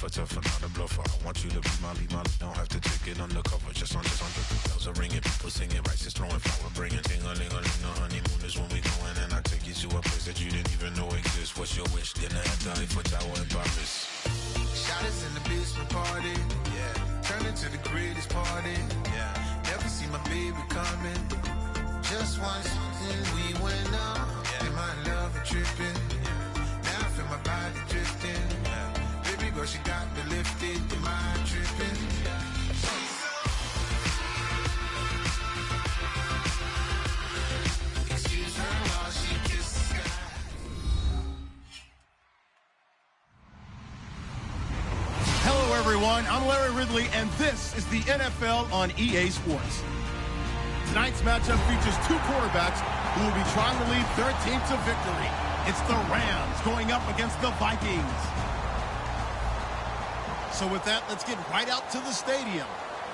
tougher, not a bluffer. I want you to be my lead, don't have to take it undercover. Just under the bells are ringing, people singing, rice throwing flower, bringing ting-a-ling-a-ling. The honeymoon is when we going, and I take you to a place that you didn't even know exists. What's your wish? Dinner at the Eiffel Tower in Paris. Shot us in the basement party, yeah. Turn into the greatest party, yeah. Never see my baby coming. Just once, then we went up, yeah. And my love a tripping, yeah. Now I feel my body drifting, yeah. Baby girl, she got me lifted, am I tripping? Yeah. Excuse her while she kisses the sky. Hello, everyone. I'm Larry Ridley, and this is the NFL on EA Sports. Tonight's matchup features two quarterbacks who will be trying to lead their team to victory. It's the Rams going up against the Vikings. So with that, let's get right out to the stadium.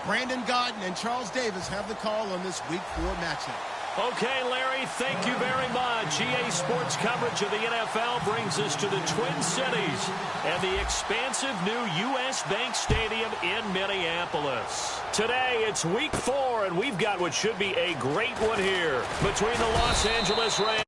Brandon Godden and Charles Davis have the call on this Week 4 matchup. Okay, Larry, thank you very much. EA Sports coverage of the NFL brings us to the Twin Cities and the expansive new U.S. Bank Stadium in Minneapolis. Today, it's Week 4, and we've got what should be a great one here between the Los Angeles Rams.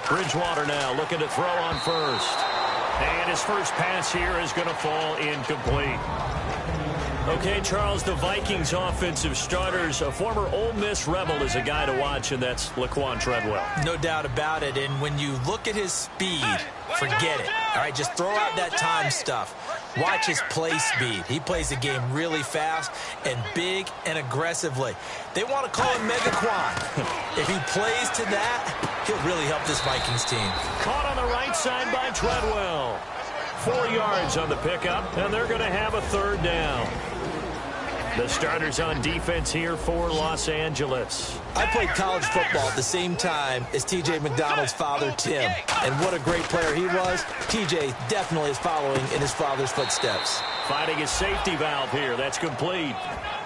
Bridgewater now looking to throw on first. And his first pass here is going to fall incomplete. Okay, Charles, the Vikings offensive starters, a former Ole Miss Rebel is a guy to watch, and that's Laquan Treadwell. No doubt about it. And when you look at his speed, forget it. All right, just throw out that time stuff. Watch his play speed. He plays the game really fast and big and aggressively. They want to call him Megaquan. If he plays to that, he'll really help this Vikings team. Caught on the right side by Treadwell. 4 yards on the pickup, and they're going to have a third down. The starters on defense here for Los Angeles. I played college football at the same time as T.J. McDonald's father, Tim. And what a great player he was. T.J. definitely is following in his father's footsteps. Finding a safety valve here. That's complete.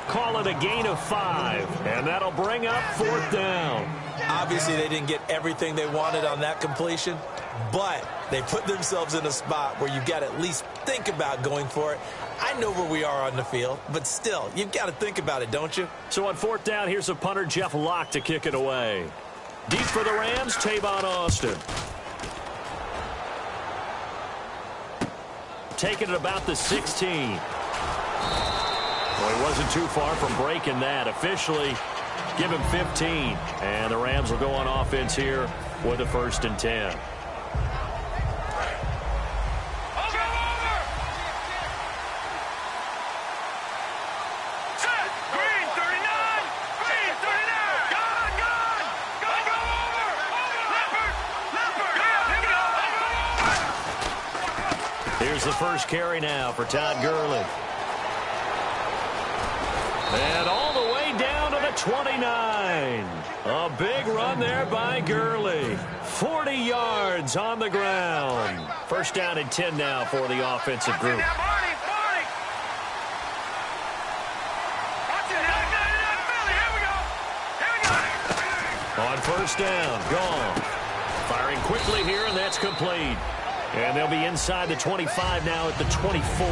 Call it a gain of 5, and that'll bring up fourth down. Obviously, they didn't get everything they wanted on that completion, but they put themselves in a spot where you've got to at least think about going for it. I know where we are on the field, but still, you've got to think about it, don't you? So on fourth down, here's a punter, Jeff Locke, to kick it away. Deep for the Rams, Tavon Austin. Taking it about the 16. Well, he wasn't too far from breaking that. Officially, give him 15. And the Rams will go on offense here with a 1st and 10. Here's the first carry now for Todd Gurley. And all the way down to the 29. A big run there by Gurley. 40 yards on the ground. 1st down and 10 now for the offensive group. On 1st down, gone. Firing quickly here, and that's complete. And they'll be inside the 25 now at the 24.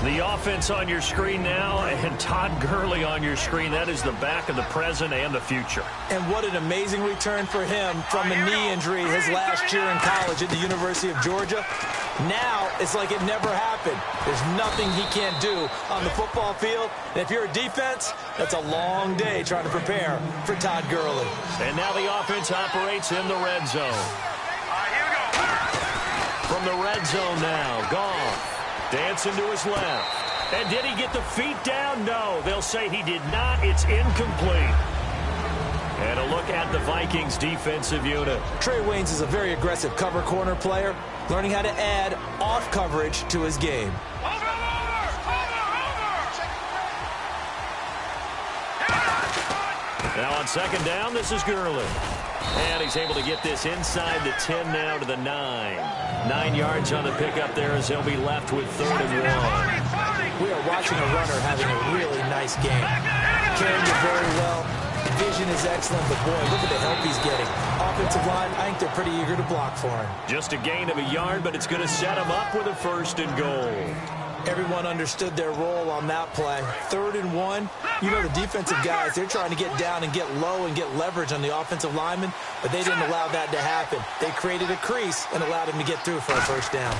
The offense on your screen now, and Todd Gurley on your screen. That is the back of the present and the future. And what an amazing return for him from a knee injury his last year in college at the University of Georgia. Now it's like it never happened. There's nothing he can't do on the football field. And if you're a defense, that's a long day trying to prepare for Todd Gurley. And now the offense operates in the red zone. From the red zone now, Goff dancing to his left. And did he get the feet down? No, they'll say he did not. It's incomplete. And a look at the Vikings defensive unit. Trey Waynes is a very aggressive cover corner player, learning how to add off coverage to his game. Now on 2nd down, this is Gurley. And he's able to get this inside the 10 now to the 9. 9 yards on the pickup there as they'll be left with 3rd and 1. We are watching a runner having a really nice game. Carrying it very well. Vision is excellent, but boy, look at the help he's getting. Offensive line, I think they're pretty eager to block for him. Just a gain of a yard, but it's going to set him up with a 1st and goal. Everyone understood their role on that play. 3rd and 1. You know the defensive guys, they're trying to get down and get low and get leverage on the offensive lineman, but they didn't allow that to happen. They created a crease and allowed him to get through for a 1st down.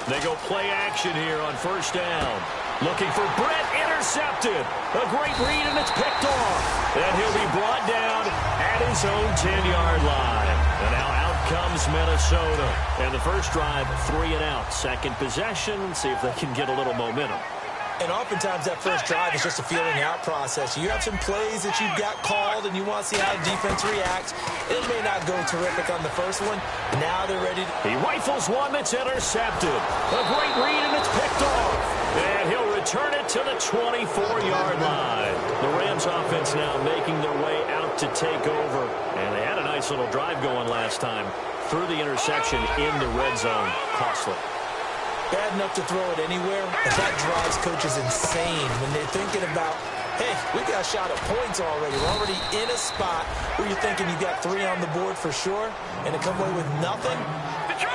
They go play action here on 1st down. Looking for Brett, intercepted. A great read, and it's picked off. And he'll be brought down at his own 10-yard line. And now out comes Minnesota. And the first drive, 3 and out. Second possession, see if they can get a little momentum. And oftentimes that first drive is just a feeling out process. You have some plays that you've got called and you want to see how the defense reacts. It may not go terrific on the first one. Now they're ready to... He rifles one that's intercepted. A great read, and it's picked off. And he'll return it to the 24-yard line. The Rams offense now making their way out to take over. And they had a nice little drive going last time. Through the interception in the red zone. Costly. Bad enough to throw it anywhere, but that drives coaches insane when they're thinking about, hey, we got a shot at points already. We're already in a spot where you're thinking you got 3 on the board for sure, and to come away with nothing,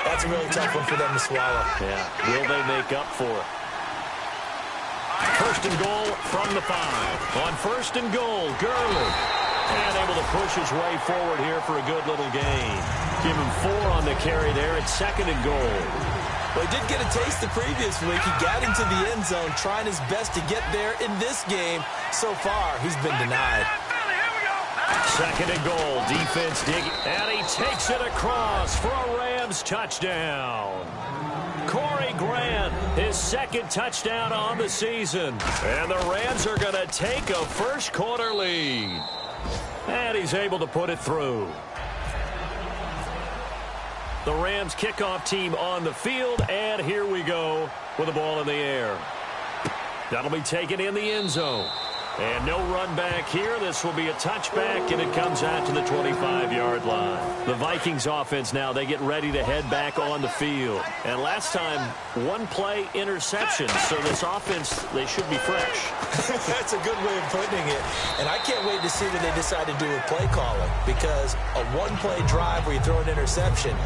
that's a really tough one for them to swallow. Yeah, will they make up for it? 1st and goal from the 5. On 1st and goal, Gurley. And able to push his way forward here for a good little gain. Give him 4 on the carry there at 2nd and goal. Well, he did get a taste the previous week. He got into the end zone, trying his best to get there in this game. So far, he's been denied. 2nd and goal. Defense digging. And he takes it across for a Rams touchdown. Corey Grant, his 2nd touchdown on the season. And the Rams are going to take a first-quarter lead. And he's able to put it through. The Rams kickoff team on the field, and here we go with the ball in the air. That'll be taken in the end zone. And no run back here. This will be a touchback, and it comes out to the 25-yard line. The Vikings offense now, they get ready to head back on the field. And last time, 1-play interception. So this offense, they should be fresh. That's a good way of putting it. And I can't wait to see what they decide to do with play calling, because a 1-play drive where you throw an interception,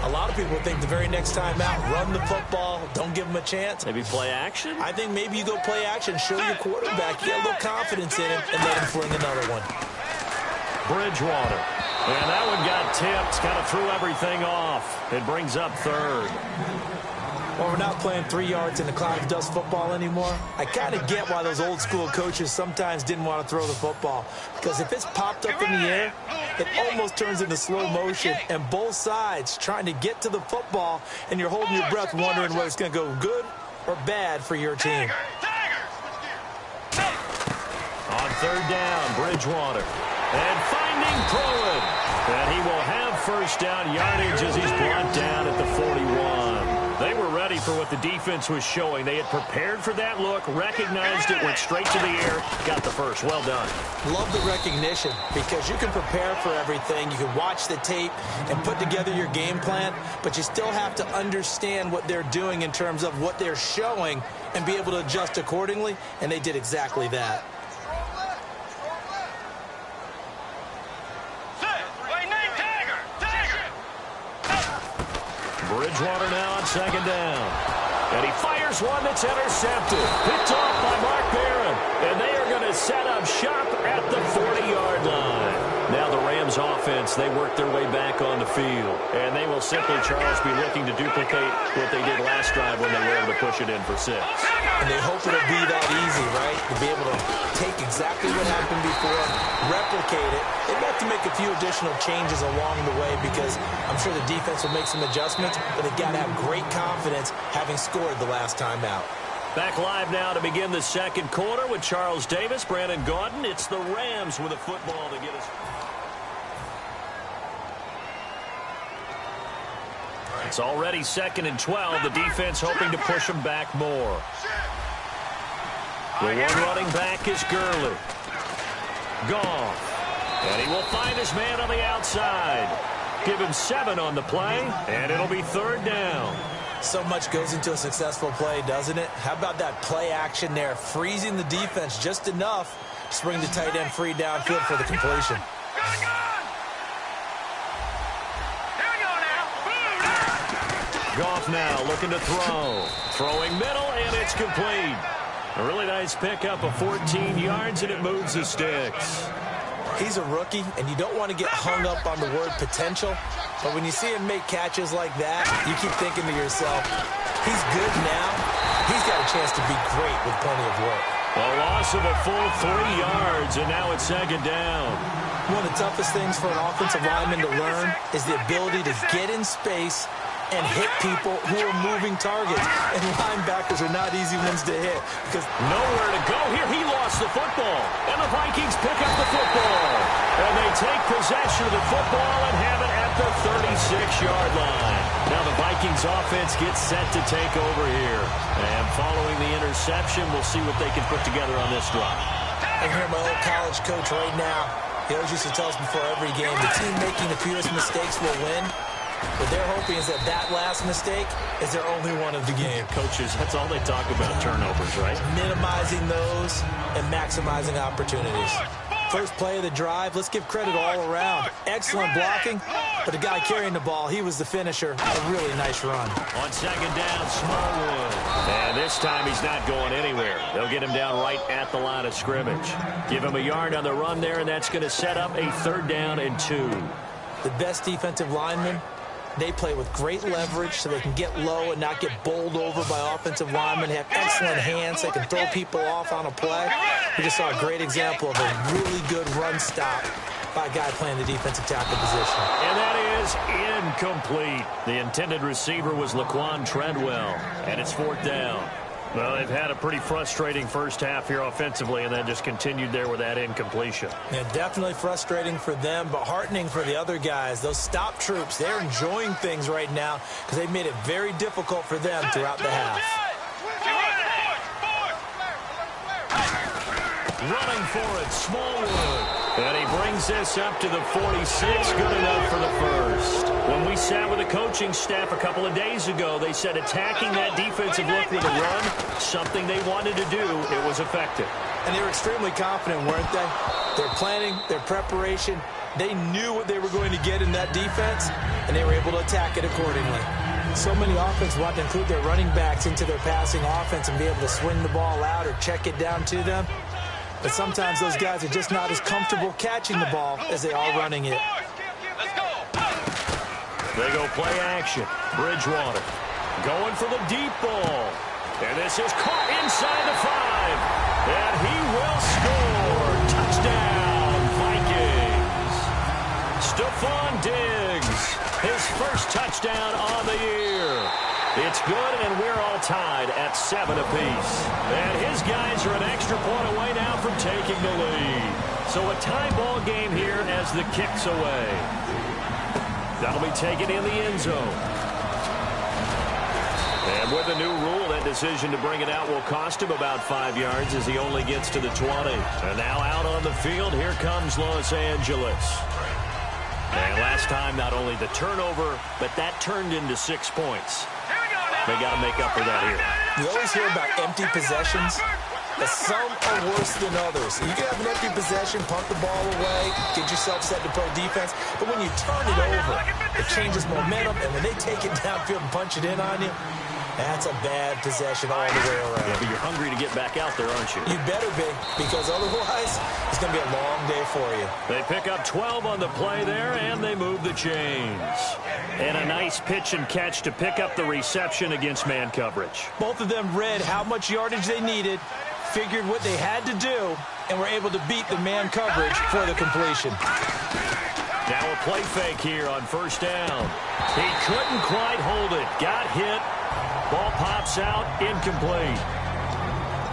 a lot of people think the very next time out, run the football, don't give them a chance. Maybe play action? I think maybe you go play action, show your quarterback, get a little confidence in him, and let him fling another one. Bridgewater. And that one got tipped, kind of threw everything off. It brings up 3rd. Well, we're not playing 3 yards in the cloud of dust football anymore. I kind of get why those old school coaches sometimes didn't want to throw the football. Because if it's popped up in the air, it almost turns into slow motion. And both sides trying to get to the football, and you're holding your breath wondering whether it's going to go good or bad for your team. On 3rd down, Bridgewater. And finding Pruitt. And he will have 1st down yardage as he's brought down at the 41. They were ready for what the defense was showing. They had prepared for that look, recognized it, went straight to the air, got the first. Well done. Love the recognition, because you can prepare for everything. You can watch the tape and put together your game plan, but you still have to understand what they're doing in terms of what they're showing and be able to adjust accordingly, and they did exactly that. Bridgewater now on 2nd down. And he fires one that's intercepted. Picked off by Mark Barron. And they are going to set up shop at the 40-yard line. Now the Rams offense, they work their way back on the field. And they will simply, Charles, be looking to duplicate what they did last drive when they were able to push it in for 6. And they hope it'll be that easy, right? To be able to take exactly what happened before, replicate it. They'd have to make a few additional changes along the way, because I'm sure the defense will make some adjustments, but they've got to have great confidence having scored the last time out. Back live now to begin the 2nd quarter with Charles Davis, Brandon Gaudin. It's the Rams with a football to get us. It's already 2nd and 12. The defense hoping to push them back more. The one running back is Gurley. Goff. And he will find his man on the outside. Give him 7 on the play, and it'll be 3rd down. So much goes into a successful play, doesn't it? How about that play action there, freezing the defense just enough to bring the tight end free downfield for the completion. Goff now looking to throw. Throwing middle, and it's complete. A really nice pickup of 14 yards, and it moves the sticks. He's a rookie, and you don't want to get hung up on the word potential. But when you see him make catches like that, you keep thinking to yourself, he's good now. He's got a chance to be great with plenty of work. A loss of a full 3 yards, and now it's 2nd down. One of the toughest things for an offensive lineman to learn is the ability to get in space and hit people who are moving targets. And linebackers are not easy ones to hit because nowhere to go here. He lost the football, and the Vikings pick up the football. And they take possession of the football and have it at the 36-yard line. Now the Vikings offense gets set to take over here. And following the interception, we'll see what they can put together on this drive. I hear my old college coach right now. He always used to tell us before every game, the team making the fewest mistakes will win. What they're hoping is that that last mistake is their only one of the game. Coaches, that's all they talk about, turnovers, right? Minimizing those and maximizing opportunities. First play of the drive, let's give credit all around. Excellent blocking, but the guy carrying the ball, he was the finisher. A really nice run. On 2nd down, Smallwood. And this time he's not going anywhere. They'll get him down right at the line of scrimmage. Give him a yard on the run there, and that's going to set up a 3rd down and 2. The best defensive linemen, they play with great leverage so they can get low and not get bowled over by offensive linemen. They have excellent hands. They can throw people off on a play. We just saw a great example of a really good run stop by a guy playing the defensive tackle position. And that is incomplete. The intended receiver was Laquan Treadwell, and it's 4th down. Well, they've had a pretty frustrating first half here offensively, and then just continued there with that incompletion. Yeah, definitely frustrating for them, but heartening for the other guys. Those stop troops, they're enjoying things right now because they've made it very difficult for them throughout the half. Running for it, Smallwood. And he brings this up to the 46, good enough for the first. When we sat with the coaching staff a couple of days ago, they said attacking that defensive look with a run, something they wanted to do, it was effective. And they were extremely confident, weren't they? Their planning, their preparation, they knew what they were going to get in that defense, and they were able to attack it accordingly. So many offenses want to include their running backs into their passing offense and be able to swing the ball out or check it down to them. But sometimes those guys are just not as comfortable catching the ball as they are running it. They go play action. Bridgewater going for the deep ball. And this is caught inside the 5. And he will score. Touchdown, Vikings. Stephon Diggs, his first touchdown on the year. It's good, and we're all tied at 7 apiece. And his guys are an extra point away now from taking the lead. So a tie ball game here as the kick's away. That'll be taken in the end zone. And with the new rule, that decision to bring it out will cost him about 5 yards as he only gets to the 20. And now out on the field, here comes Los Angeles. And last time, not only the turnover, but that turned into 6 points. They got to make up for that here. You always hear about empty possessions, but some are worse than others. You can have an empty possession, punt the ball away, get yourself set to play defense, but when you turn it over, it changes momentum, and when they take it downfield and punch it in on you, that's a bad possession all the way around. Yeah, but you're hungry to get back out there, aren't you? You better be, because otherwise, it's going to be a long day for you. They pick up 12 on the play there, and they move the chains. And a nice pitch and catch to pick up the reception against man coverage. Both of them read how much yardage they needed, figured what they had to do, and were able to beat the man coverage for the completion. Now a play fake here on 1st down. He couldn't quite hold it. Got hit. Ball pops out, incomplete.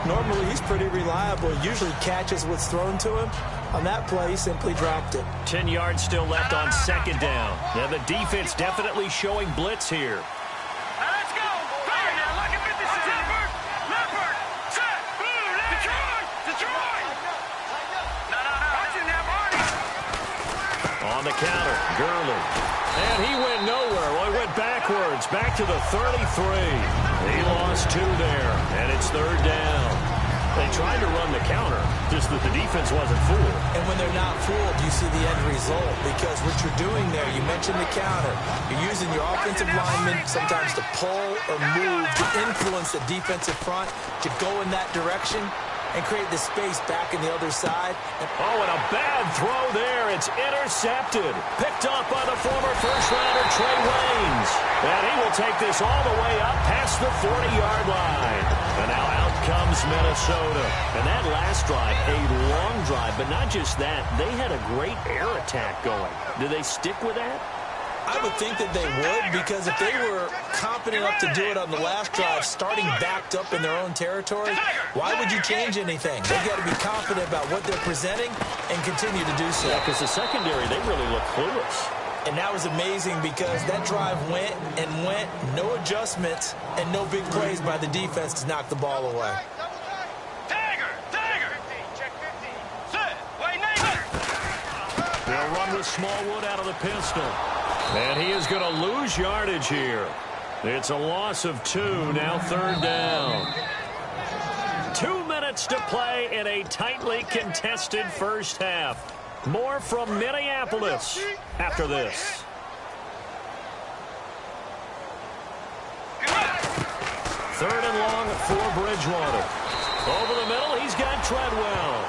Normally, he's pretty reliable. Usually catches what's thrown to him. On that play, he simply dropped it. 10 yards still left on 2nd down. Now, the defense definitely showing blitz here. Let's go. Now, look at this. Leopard. Set. Detroit. No. Watching that, Marty. It's back to the 33. He lost 2 there, and it's 3rd down. They tried to run the counter, just that the defense wasn't fooled. And when they're not fooled, you see the end result. Because what you're doing there, you mentioned the counter. You're using your offensive linemen sometimes to pull or move to influence the defensive front to go in that direction and create the space back in the other side. And a bad throw there. It's intercepted. Picked up by the former first-rounder Trey Waynes. And he will take this all the way up past the 40-yard line. And now out comes Minnesota. And that last drive, a long drive, but not just that. They had a great air attack going. Do they stick with that? I would think that they would, because if they were confident enough to do it on the last drive, starting backed up in their own territory, why would you change anything? They've got to be confident about what they're presenting and continue to do so. Yeah, because the secondary, they really look clueless. And that was amazing because that drive went and went, no adjustments, and no big plays by the defense to knock the ball away. They'll run with Smallwood out of the pistol. And he is going to lose yardage here. It's a loss of 2, now 3rd down. 2 minutes to play in a tightly contested first half. More from Minneapolis after this. Third and long for Bridgewater. Over the middle, he's got Treadwell.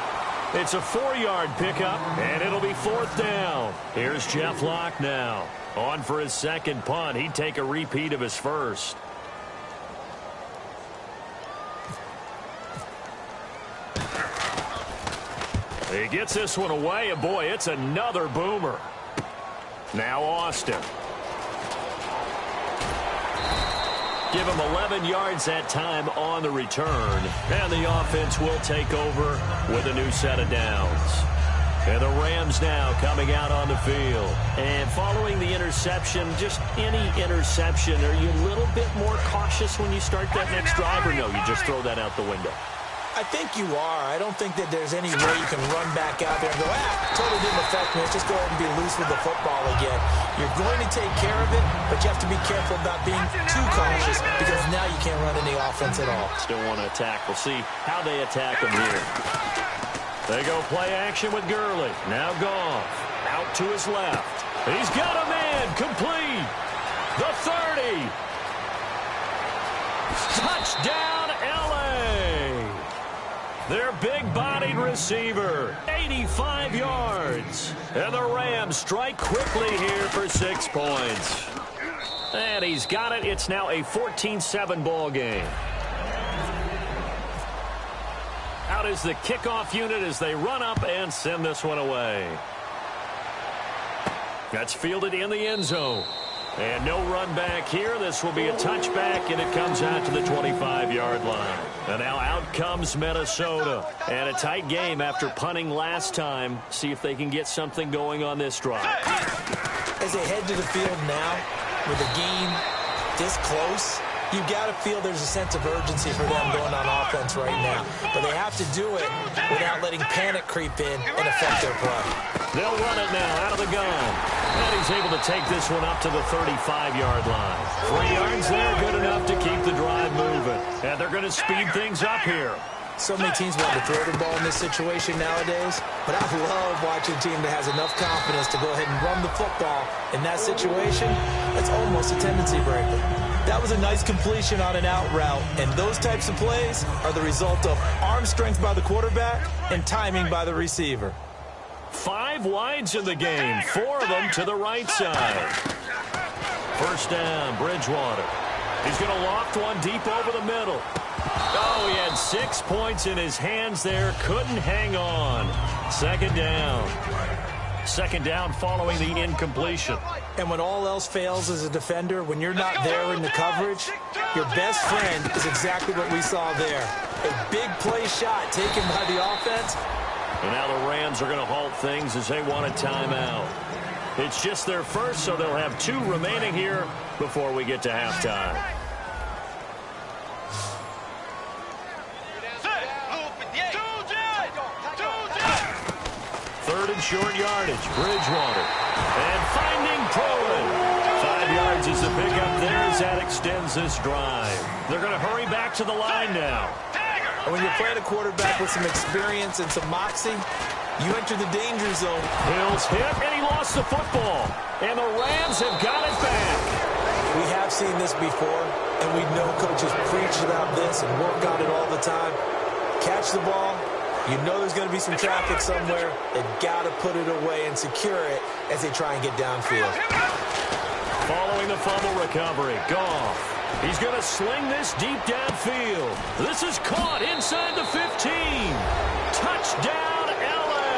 It's a 4-yard pickup, and it'll be 4th down. Here's Jeff Locke now. On for his second punt. He'd take a repeat of his first. He gets this one away, and boy, it's another boomer. Now Austin. Give him 11 yards that time on the return. And the offense will take over with a new set of downs. And the Rams now coming out on the field. And following the interception, just any interception, are you a little bit more cautious when you start that next drive, or no, you just throw that out the window? I think you are. I don't think that there's any way you can run back out there and go, totally didn't affect me. Let's just go ahead and be loose with the football again. You're going to take care of it, but you have to be careful about being too cautious because now you can't run any offense at all. Still want to attack. We'll see how they attack him here. They go play action with Gurley. Now Goff out to his left. He's got a man complete. The 30. Touchdown, L.A. Their big-bodied receiver, 85 yards. And the Rams strike quickly here for 6 points. And he's got it. It's now a 14-7 ball game. Out is the kickoff unit as they run up and send this one away. That's fielded in the end zone. And no run back here. This will be a touchback, and it comes out to the 25-yard line. And now out comes Minnesota. And a tight game after punting last time. See if they can get something going on this drive. As they head to the field now, with the game this close, you've got to feel there's a sense of urgency for them going on offense right now. But they have to do it without letting panic creep in and affect their play. They'll run it now out of the gun. And he's able to take this one up to the 35-yard line. 3 yards there, good enough to keep the drive moving. And they're going to speed things up here. So many teams want to throw the ball in this situation nowadays, but I love watching a team that has enough confidence to go ahead and run the football in that situation. That's almost a tendency breaker. That was a nice completion on an out route, and those types of plays are the result of arm strength by the quarterback and timing by the receiver. 5 wides in the game, 4 of them to the right side. First down, Bridgewater. He's going to loft one deep over the middle. Oh, he had 6 points in his hands there. Couldn't hang on. Second down. Second down following the incompletion. And when all else fails as a defender, when you're not there in the coverage, your best friend is exactly what we saw there. A big play shot taken by the offense. And now the Rams are going to halt things as they want a timeout. It's just their first, so they'll have 2 remaining here before we get to halftime. Third and short yardage, Bridgewater. And finding Poland. 5 yards is the pickup there as that extends this drive. They're going to hurry back to the line now. And when you're playing a quarterback with some experience and some moxie, you enter the danger zone. Hill's hit, and he lost the football. And the Rams have got it back. We have seen this before, and we know coaches preach about this and work on it all the time. Catch the ball. You know there's going to be some traffic somewhere. They've got to put it away and secure it as they try and get downfield. Following the fumble recovery, Goff. He's going to sling this deep downfield. This is caught inside the 15. Touchdown, L.A.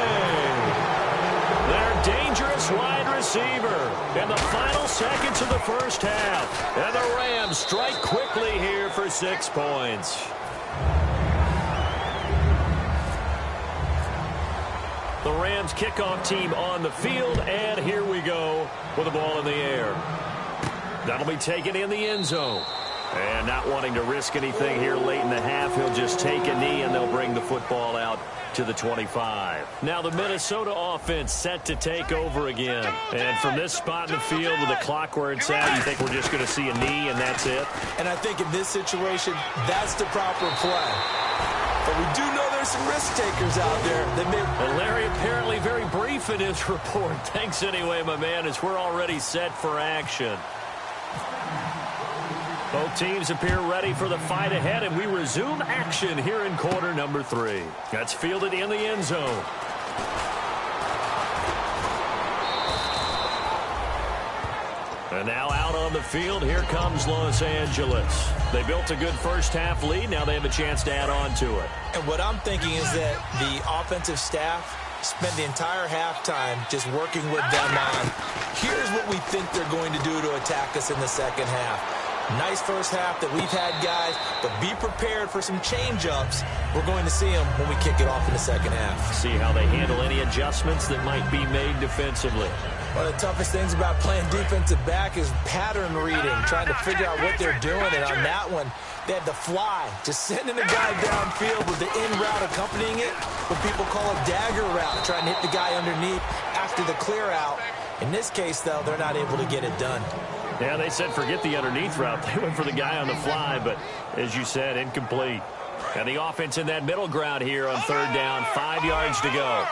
Their dangerous wide receiver in the final seconds of the first half. And the Rams strike quickly here for 6 points. The Rams kickoff team on the field, and here we go with the ball in the air. That'll be taken in the end zone. And not wanting to risk anything here late in the half, he'll just take a knee, and they'll bring the football out to the 25. Now the Minnesota offense set to take over again. And from this spot in the field with the clock where it's at, you think we're just going to see a knee and that's it? And I think in this situation, that's the proper play. But we do know there's some risk takers out there. And Larry apparently very brief in his report. Thanks anyway, my man, as we're already set for action. Both teams appear ready for the fight ahead, and we resume action here in quarter number 3. That's fielded in the end zone. And now out on the field, here comes Los Angeles. They built a good first half lead. Now they have a chance to add on to it. And what I'm thinking is that the offensive staff spent the entire halftime just working with them on, here's what we think they're going to do to attack us in the second half. Nice first half that we've had, guys, but be prepared for some change-ups. We're going to see them when we kick it off in the second half. See how they handle any adjustments that might be made defensively. One of the toughest things about playing defensive back is pattern reading, trying to figure out what they're doing. And on that one, they had to fly, just sending a guy downfield with the in route accompanying it, what people call a dagger route, trying to hit the guy underneath after the clear out. In this case, though, they're not able to get it done. Yeah, they said forget the underneath route. They went for the guy on the fly, but as you said, incomplete. And the offense in that middle ground here on third down, 5 yards to go.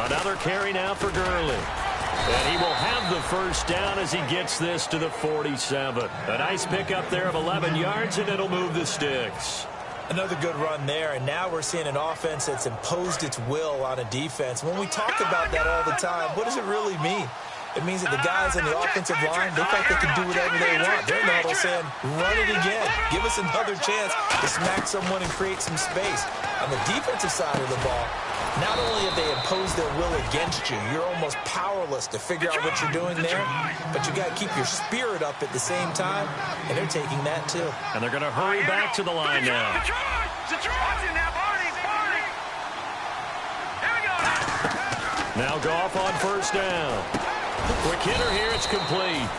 Another carry now for Gurley. And he will have the first down as he gets this to the 47. A nice pickup there of 11 yards, and it'll move the sticks. Another good run there, and now we're seeing an offense that's imposed its will on a defense. When we talk about that all the time, what does it really mean? It means that the guys on the offensive line, they think they can do whatever they want. They're in the huddle saying, run it again. Give us another chance to smack someone and create some space. On the defensive side of the ball, not only have they imposed their will against you, you're almost powerless to figure out what you're doing there, but you got to keep your spirit up at the same time, and they're taking that too. And they're going to hurry back to the line now. Now Goff on first down. Quick hitter here, it's complete.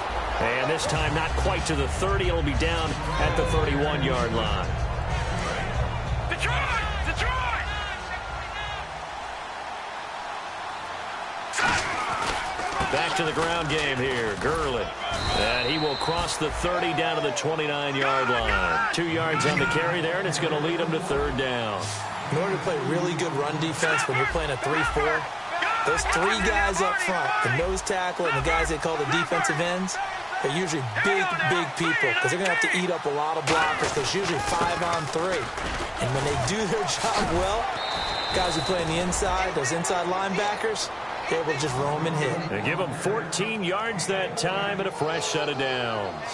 And this time not quite to the 30. It'll be down at the 31-yard line. Back to the ground game here. Gurley. And he will cross the 30 down to the 29-yard line. 2 yards on the carry there, and it's going to lead him to third down. In order to play really good run defense when you're playing a 3-4, those 3 guys up front, the nose tackle and the guys they call the defensive ends, they're usually big people because they're going to have to eat up a lot of blockers because it's usually 5-on-3. And when they do their job well, guys who play on the inside, those inside linebackers, they're able to just roam and hit. They give them 14 yards that time and a fresh set of downs.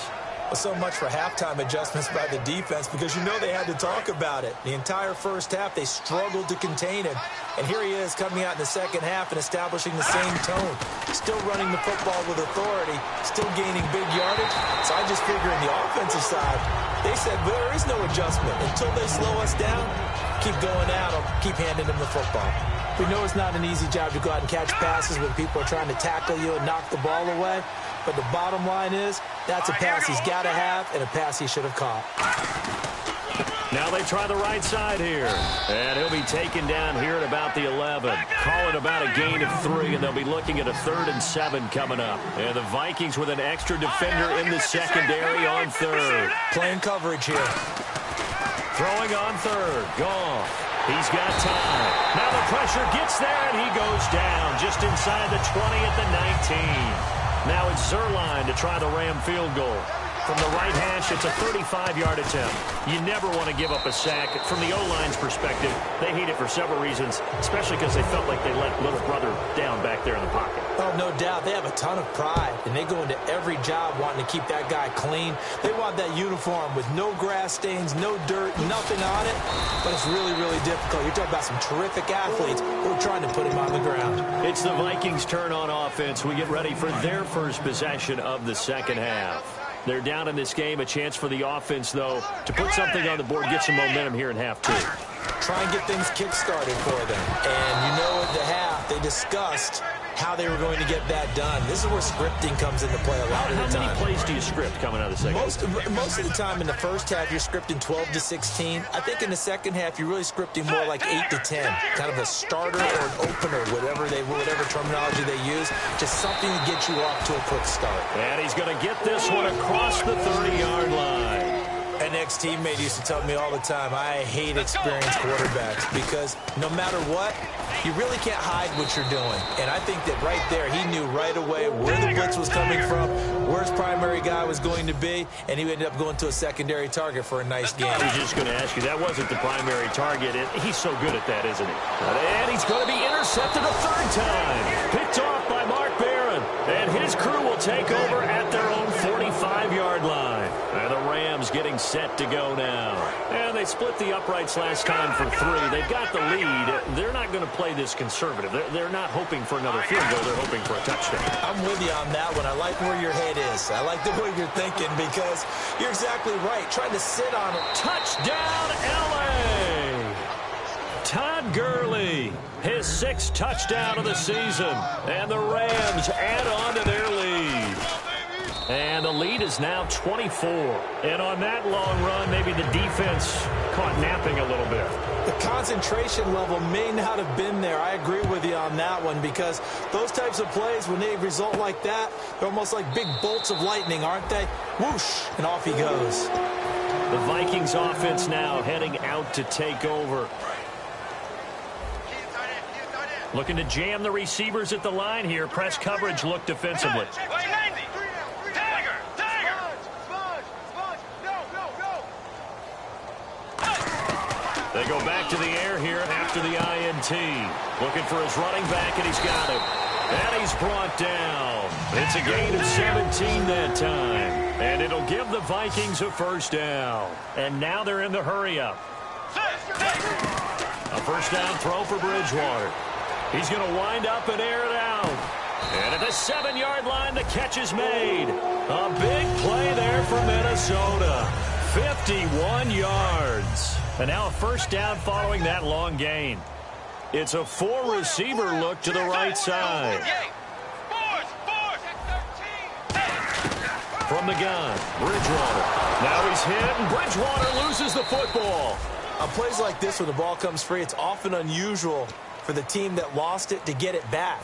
Well, so much for halftime adjustments by the defense because you know they had to talk about it. The entire first half, they struggled to contain him. And here he is coming out in the second half and establishing the same tone. Still running the football with authority, still gaining big yardage. So I just figure in the offensive side, they said, well, there is no adjustment. Until they slow us down, keep going out, I'll keep handing them the football. We know it's not an easy job to go out and catch passes when people are trying to tackle you and knock the ball away. But the bottom line is, that's a pass he's got to have and a pass he should have caught. Now they try the right side here. And he'll be taken down here at about the 11. Call it about a gain of 3, and they'll be looking at a 3rd and 7 coming up. And the Vikings with an extra defender in the secondary on 3rd. Playing coverage here. Throwing on 3rd. Goff. He's got time. Now the pressure gets there, and he goes down just inside the 20 at the 19. Now it's Zerline to try the Ram field goal. From the right hash, it's a 35-yard attempt. You never want to give up a sack. From the O-line's perspective, they hate it for several reasons, especially because they felt like they let little brother down back there in the pocket. Oh, no doubt. They have a ton of pride, and they go into every job wanting to keep that guy clean. They want that uniform with no grass stains, no dirt, nothing on it. But it's really, really difficult. You're talking about some terrific athletes who are trying to put him on the ground. It's the Vikings' turn on offense. We get ready for their first possession of the second half. They're down in this game. A chance for the offense, though, to put something on the board, get some momentum here in half 2. Try and get things kick-started for them. And you know at the half, they discussed how they were going to get that done. This is where scripting comes into play a lot of the time. How many plays do you script coming out of the second half? Most of the time in the first half, you're scripting 12 to 16. I think in the second half, you're really scripting more like 8 to 10. Kind of a starter or an opener, whatever terminology they use. Just something to get you off to a quick start. And he's going to get this one across the 30-yard line. An ex-teammate used to tell me all the time, I hate experienced quarterbacks because no matter what, you really can't hide what you're doing. And I think that right there, he knew right away where the blitz was coming from, where his primary guy was going to be, and he ended up going to a secondary target for a nice game. I was just going to ask you, that wasn't the primary target. He's so good at that, isn't he? And he's going to be intercepted a 3rd time. Picked off by Mark Barron. And his crew will take over at their own 45-yard line. And the Rams getting set to go now. And they split the uprights last time for 3. They've got the lead. They're not going to play this conservative. They're not hoping for another field goal. They're hoping for a touchdown. I'm with you on that one. I like where your head is. I like the way you're thinking because you're exactly right. Trying to sit on it. Touchdown, L.A. Todd Gurley, his 6th touchdown of the season. And the Rams add on to their lead. And the lead is now 24. And on that long run, maybe the defense caught napping a little bit. The concentration level may not have been there. I agree with you on that one because those types of plays, when they result like that, they're almost like big bolts of lightning, aren't they? Whoosh, and off he goes. The Vikings offense now heading out to take over. Looking to jam the receivers at the line here. Press coverage look defensively. They go back to the air here after the INT. Looking for his running back, and he's got it. And he's brought down. It's a gain of 17 that time. And it'll give the Vikings a 1st down. And now they're in the hurry-up. A 1st down throw for Bridgewater. He's going to wind up and air it out. And at the 7-yard line, the catch is made. A big play there for Minnesota. 51 yards. And now a 1st down following that long gain. It's a 4-receiver look to the right side. From the gun, Bridgewater. Now he's hit, and Bridgewater loses the football. On plays like this where the ball comes free, it's often unusual for the team that lost it to get it back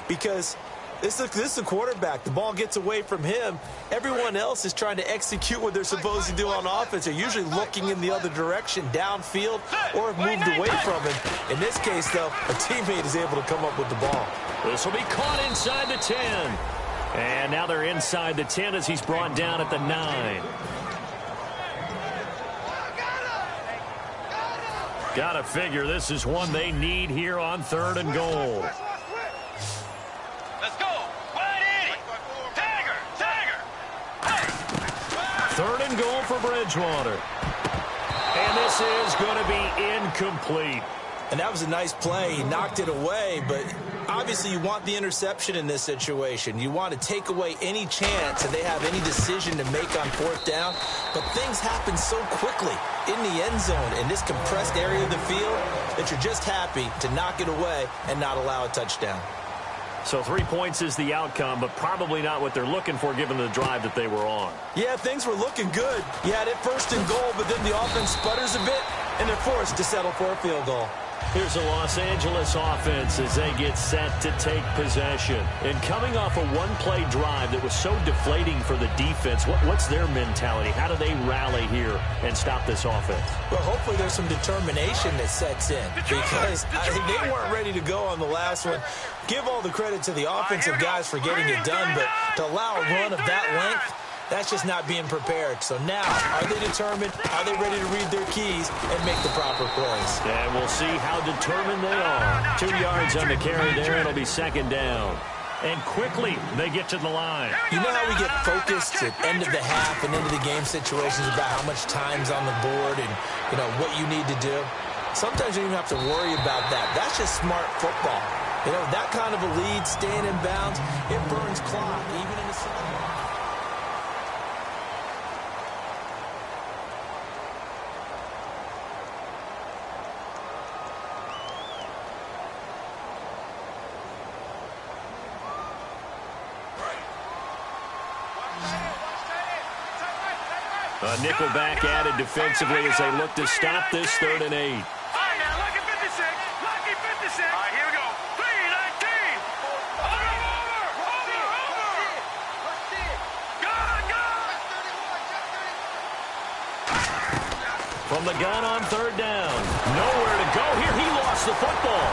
because this is the quarterback. The ball gets away from him. Everyone else is trying to execute what they're supposed to do on offense. They're usually looking in the other direction, downfield, or have moved away from him. In this case, though, a teammate is able to come up with the ball. This will be caught inside the 10. And now they're inside the 10 as he's brought down at the 9. Gotta figure this is one they need here on 3rd and goal. Let's go. Wide 80. 3rd and goal for Bridgewater. And this is going to be incomplete. And that was a nice play. He knocked it away, but obviously you want the interception in this situation. You want to take away any chance that they have any decision to make on 4th down. But things happen so quickly in the end zone in this compressed area of the field that you're just happy to knock it away and not allow a touchdown. So 3 points is the outcome, but probably not what they're looking for given the drive that they were on. Yeah, things were looking good. You had it first and goal, but then the offense sputters a bit, and they're forced to settle for a field goal. Here's the Los Angeles offense as they get set to take possession. And coming off a one-play drive that was so deflating for the defense, what's their mentality? How do they rally here and stop this offense? Well, hopefully there's some determination that sets in because they weren't ready to go on the last one. Give all the credit to the offensive guys for getting it done, but to allow a run of that length, that's just not being prepared. So now, are they determined? Are they ready to read their keys and make the proper plays? And we'll see how determined they are. 2 yards on the carry there. It'll be second down. And quickly, they get to the line. You know how we get focused at end of the half and end of the game situations about how much time's on the board and, you know, what you need to do? Sometimes you don't even have to worry about that. That's just smart football. You know, that kind of a lead, staying in bounds, it burns clock, even in the second. A nickelback added defensively as they look to stop this 3rd and 8. All right, now, lucky 56. Lucky 56. All right, here we go. 3-19. Over. Gun. From the gun on 3rd down. Nowhere to go here. He lost the football.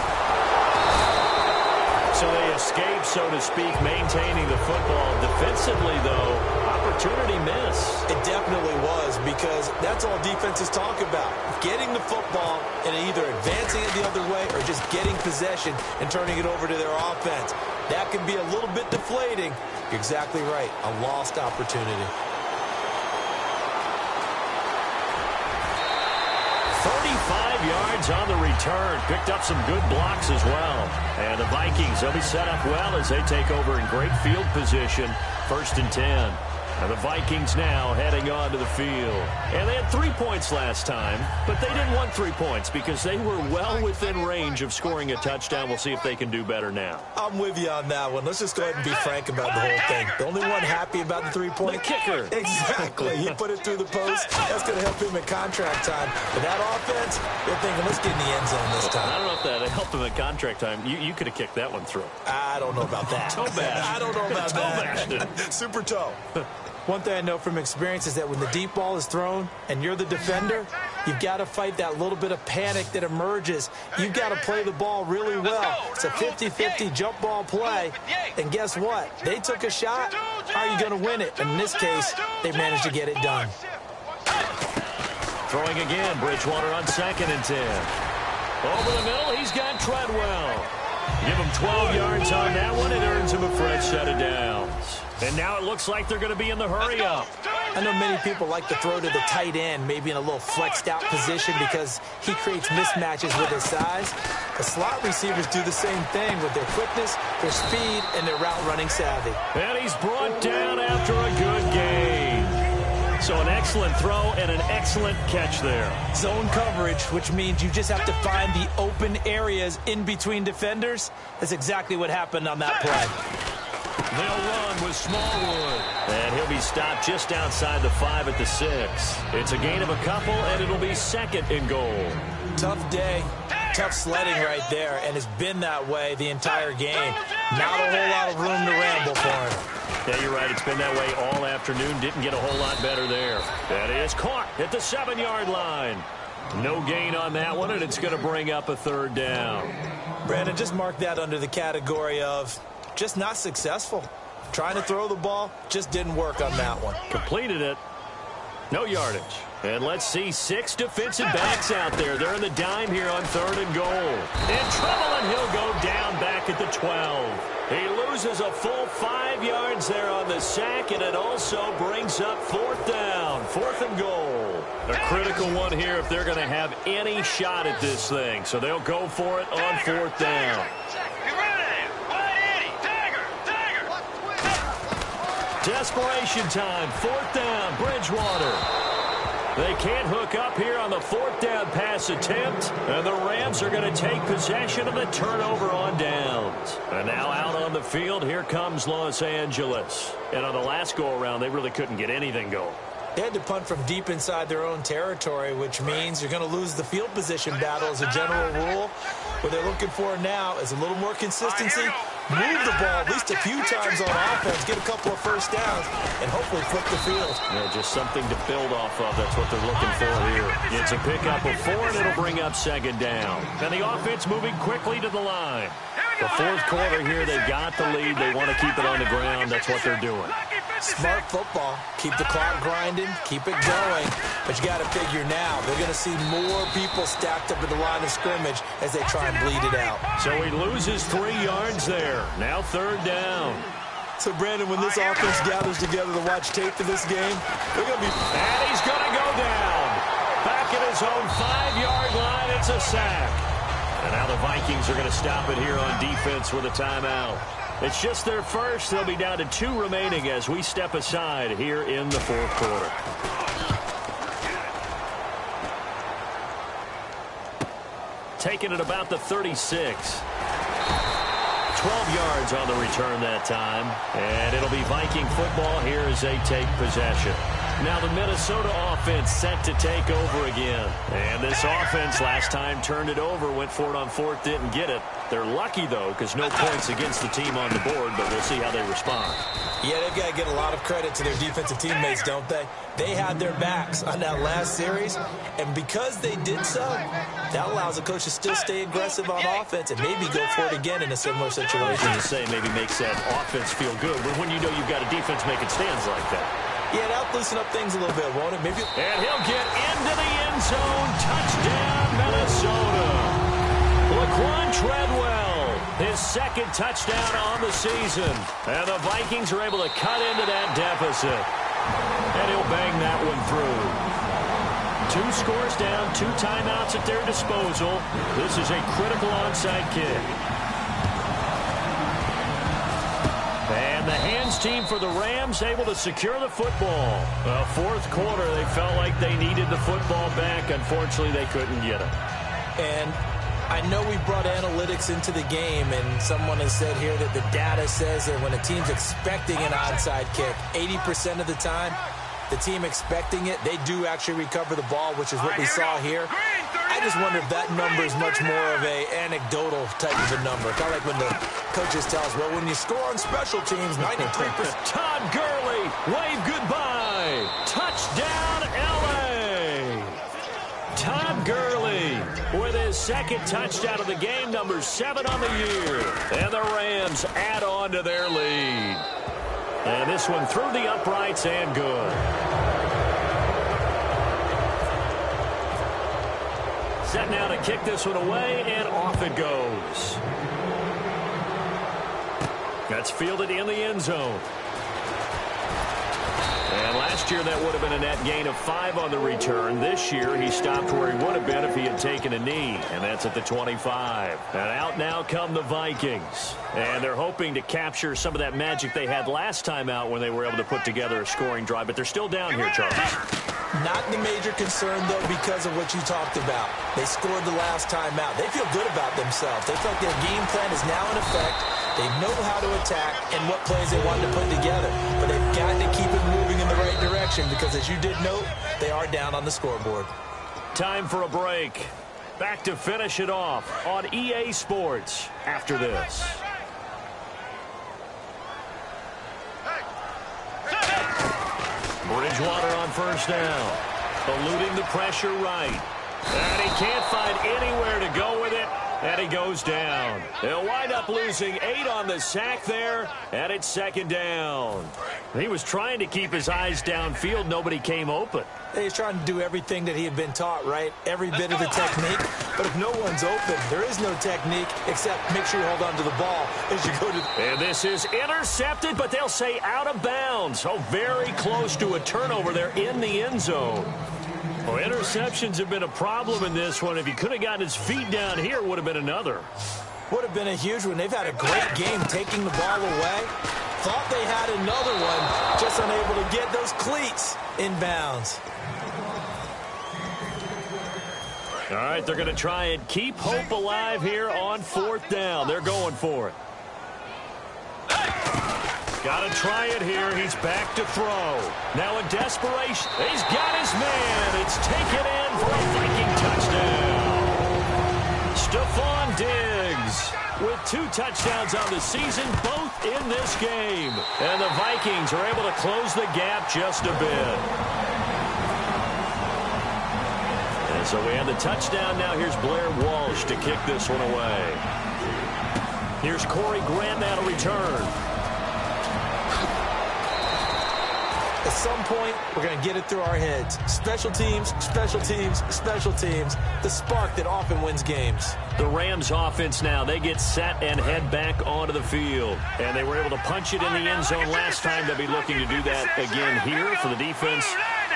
So they escape, so to speak, maintaining the football. Defensively, though, opportunity miss. It definitely was because that's all defenses talk about. Getting the football and either advancing it the other way or just getting possession and turning it over to their offense. That can be a little bit deflating. You're exactly right. A lost opportunity. 35 yards on the return. Picked up some good blocks as well. And the Vikings, they'll be set up well as they take over in great field position. 1st and 10. And the Vikings now heading onto the field. And they had 3 points last time, but they didn't want 3 points because they were well within range of scoring a touchdown. We'll see if they can do better now. I'm with you on that one. Let's just go ahead and be frank about the whole thing. The only one happy about the 3-point The kicker. Exactly. He put it through the post. That's going to help him at contract time. But that offense, they're thinking, let's get in the end zone this time. I don't know if that helped him at contract time. You could have kicked that one through. I don't know about that. Toe bash. I don't know about that. Super toe. One thing I know from experience is that when the deep ball is thrown and you're the defender, you've got to fight that little bit of panic that emerges. You've got to play the ball really well. It's a 50-50 jump ball play. And guess what? They took a shot. How are you going to win it? And in this case, they managed to get it done. Throwing again, Bridgewater on 2nd and 10. Over the middle, he's got Treadwell. Give him 12 yards on that one. It earns him a fresh set of downs. And now it looks like they're going to be in the hurry up. I know many people like to throw to the tight end, maybe in a little flexed out position because he creates mismatches with his size. The slot receivers do the same thing with their quickness, their speed, and their route running savvy. And he's brought down after a good gain. So an excellent throw and an excellent catch there. Zone coverage, which means you just have to find the open areas in between defenders. That's exactly what happened on that play. They'll run with Smallwood. And he'll be stopped just outside the 5 at the 6. It's a gain of a couple, and it'll be 2nd and goal. Tough day. Tough sledding right there, and it's been that way the entire game. Not a whole lot of room to ramble for him. Yeah, you're right. It's been that way all afternoon. Didn't get a whole lot better there. That is caught at the 7-yard line. No gain on that one, and it's going to bring up a 3rd down. Brandon, just mark that under the category of just not successful. Trying to throw the ball just didn't work on that one. Completed it. No yardage. And let's see 6 defensive backs out there. They're in the dime here on 3rd and goal. In trouble, and he'll go down back at the 12. He loses a full 5 yards there on the sack, and it also brings up 4th down. 4th and goal. A critical one here if they're going to have any shot at this thing. So they'll go for it on 4th down. Desperation time. 4th down. Bridgewater. They can't hook up here on the fourth down pass attempt, and the Rams are going to take possession of the turnover on downs. And now out on the field, here comes Los Angeles. And on the last go-around, they really couldn't get anything going. They had to punt from deep inside their own territory, which means you're going to lose the field position battle as a general rule. What they're looking for now is a little more consistency, move the ball at least a few times on offense, get a couple of first downs, and hopefully flip the field. Yeah, just something to build off of. That's what they're looking for here. It's a pickup of 4, and it'll bring up second down. And the offense moving quickly to the line. The fourth quarter here, they got the lead. They want to keep it on the ground. That's what they're doing. Smart football. Keep the clock grinding. Keep it going. But you got to figure now, they're going to see more people stacked up at the line of scrimmage as they try and bleed it out. So he loses 3 yards there. Now third down. So, Brandon, when this offense gathers together to watch tape for this game, they're going to be... And he's going to go down. Back at his own 5-yard line, it's a sack. And now the Vikings are going to stop it here on defense with a timeout. It's just their first. They'll be down to 2 remaining as we step aside here in the fourth quarter. Taking it about the 36. 12 yards on the return that time. And it'll be Viking football here as they take possession. Now the Minnesota offense set to take over again. And this offense last time turned it over, went for it on fourth, didn't get it. They're lucky, though, because no points against the team on the board, but we'll see how they respond. Yeah, they've got to get a lot of credit to their defensive teammates, don't they? They had their backs on that last series, and because they did so, that allows the coach to still stay aggressive on offense and maybe go for it again in a similar situation. To say maybe makes that offense feel good, but when you know you've got a defense making stands like that. Yeah, that'll loosen up things a little bit, won't it? Maybe. And he'll get into the end zone. Touchdown, Minnesota. Laquan Treadwell, his second touchdown on the season. And the Vikings are able to cut into that deficit. And he'll bang that one through. 2 scores down, 2 timeouts at their disposal. This is a critical onside kick. And the hands team for the Rams able to secure the football. Fourth quarter, they felt like they needed the football back. Unfortunately, they couldn't get it. And I know we brought analytics into the game, and someone has said here that the data says that when a team's expecting an onside kick, 80% of the time, the team expecting it, they do actually recover the ball, which is what we saw here. I just wonder if that number is much more of a anecdotal type of a number. Kind of like when the coaches tell us, well, when you score on special teams, 93%. Todd Gurley, wave goodbye. Touchdown, L.A. Todd Gurley with his second touchdown of the game, number 7 on the year. And the Rams add on to their lead. And this one through the uprights and good. Set now to kick this one away, and off it goes. That's fielded in the end zone. And last year that would have been a net gain of 5 on the return. This year he stopped where he would have been if he had taken a knee, and that's at the 25. And out now come the Vikings. And they're hoping to capture some of that magic they had last time out when they were able to put together a scoring drive, but they're still down here, Charles. Not the major concern, though, because of what you talked about. They scored the last time out. They feel good about themselves. They feel like their game plan is now in effect. They know how to attack and what plays they want to put together. But they've got to keep it moving in the right direction because, as you did note, they are down on the scoreboard. Time for a break. Back to finish it off on EA Sports after this. Bridgewater on first down. Eluding the pressure right. And he can't find anywhere to go with it. And he goes down. They'll wind up losing 8 on the sack there. And it's second down. He was trying to keep his eyes downfield. Nobody came open. He's trying to do everything that he had been taught, right? Every bit of the technique. But if no one's open, there is no technique except make sure you hold on to the ball as you go to... And this is intercepted, but they'll say out of bounds. So very close to a turnover there in the end zone. Well, interceptions have been a problem in this one. If he could have gotten his feet down here, it would have been another. Would have been a huge one. They've had a great game taking the ball away. Thought they had another one, just unable to get those cleats in bounds. All right, they're going to try and keep hope alive here on 4th down. They're going for it. Got to try it here. He's back to throw. Now in desperation, he's got his man. It's taken in for a Viking touchdown. Stephon Diggs with 2 touchdowns on the season, both in this game. And the Vikings are able to close the gap just a bit. And so we have the touchdown. Now here's Blair Walsh to kick this one away. Here's Corey Grant now to return. At some point, we're going to get it through our heads. Special teams, special teams, special teams. The spark that often wins games. The Rams offense now, they get set and head back onto the field. And they were able to punch it in the end zone last time. They'll be looking to do that again here for the defense.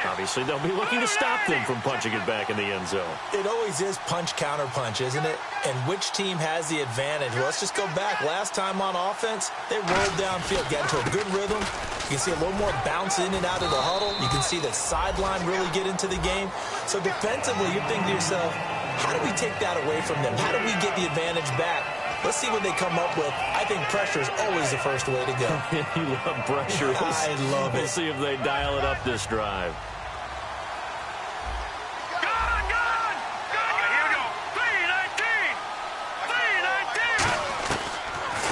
Obviously, they'll be looking to stop them from punching it back in the end zone. It always is punch-counter-punch, isn't it? And which team has the advantage? Well, let's just go back. Last time on offense, they rolled downfield, got into a good rhythm. You can see a little more bounce in and out of the huddle. You can see the sideline really get into the game. So defensively, you're thinking to yourself, how do we take that away from them? How do we get the advantage back? Let's see what they come up with. I think pressure is always the first way to go. You love pressure. I love it. We'll see if they dial it up this drive.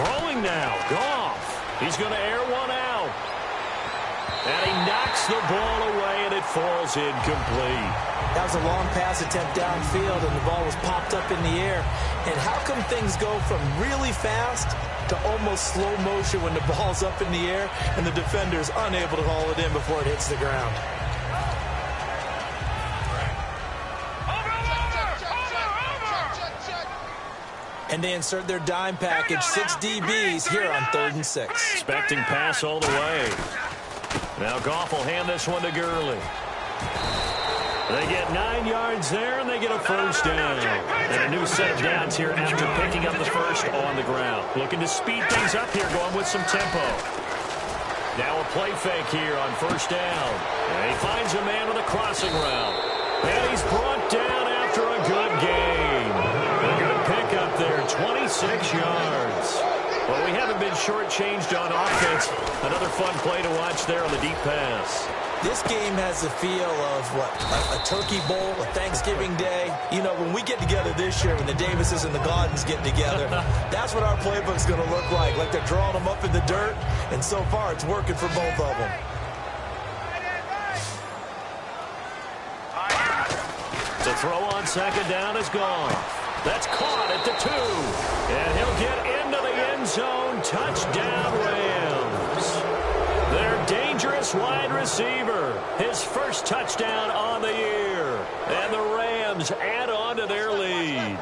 Throwing now, Goff. He's going to air one out. And he knocks the ball away, and it falls incomplete. That was a long pass attempt downfield, and the ball was popped up in the air. And how come things go from really fast to almost slow motion when the ball's up in the air and the defender's unable to haul it in before it hits the ground? And they insert their dime package, 6 DBs here on 3rd and 6. Expecting pass all the way. Now Goff will hand this one to Gurley. They get 9 yards there, and they get a first down. And a new set of downs here after picking up the first on the ground. Looking to speed things up here, going with some tempo. Now a play fake here on 1st down. And he finds a man with a crossing route. And he's brought down after a good game. A good pickup there, 26 yards. Well, we haven't been shortchanged on offense. Another fun play to watch there on the deep pass. This game has the feel of, a turkey bowl, a Thanksgiving day. You know, when we get together this year, when the Davises and the Gaudens get together, that's what our playbook's going to look like they're drawing them up in the dirt, and so far it's working for both of them. The throw on 2nd down is gone. That's caught at the 2. And he'll get into the end zone. Touchdown, Rams. Their dangerous wide receiver. His first touchdown on the year. And the Rams add on to their lead.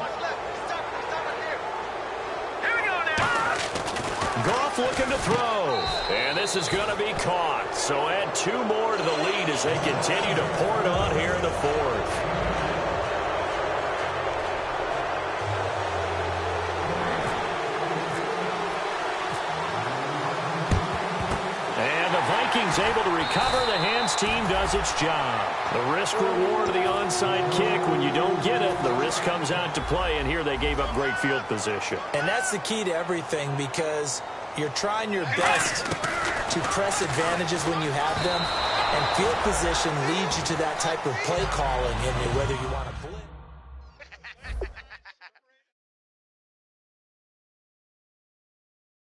Goff looking to throw. And this is going to be caught. So add 2 more to the lead as they continue to pour it on here in the 4th. Vikings able to recover. The hands team does its job. The risk reward of the onside kick. When you don't get it, the risk comes out to play, and here they gave up great field position. And that's the key to everything, because you're trying your best to press advantages when you have them, and field position leads you to that type of play calling, and whether you want to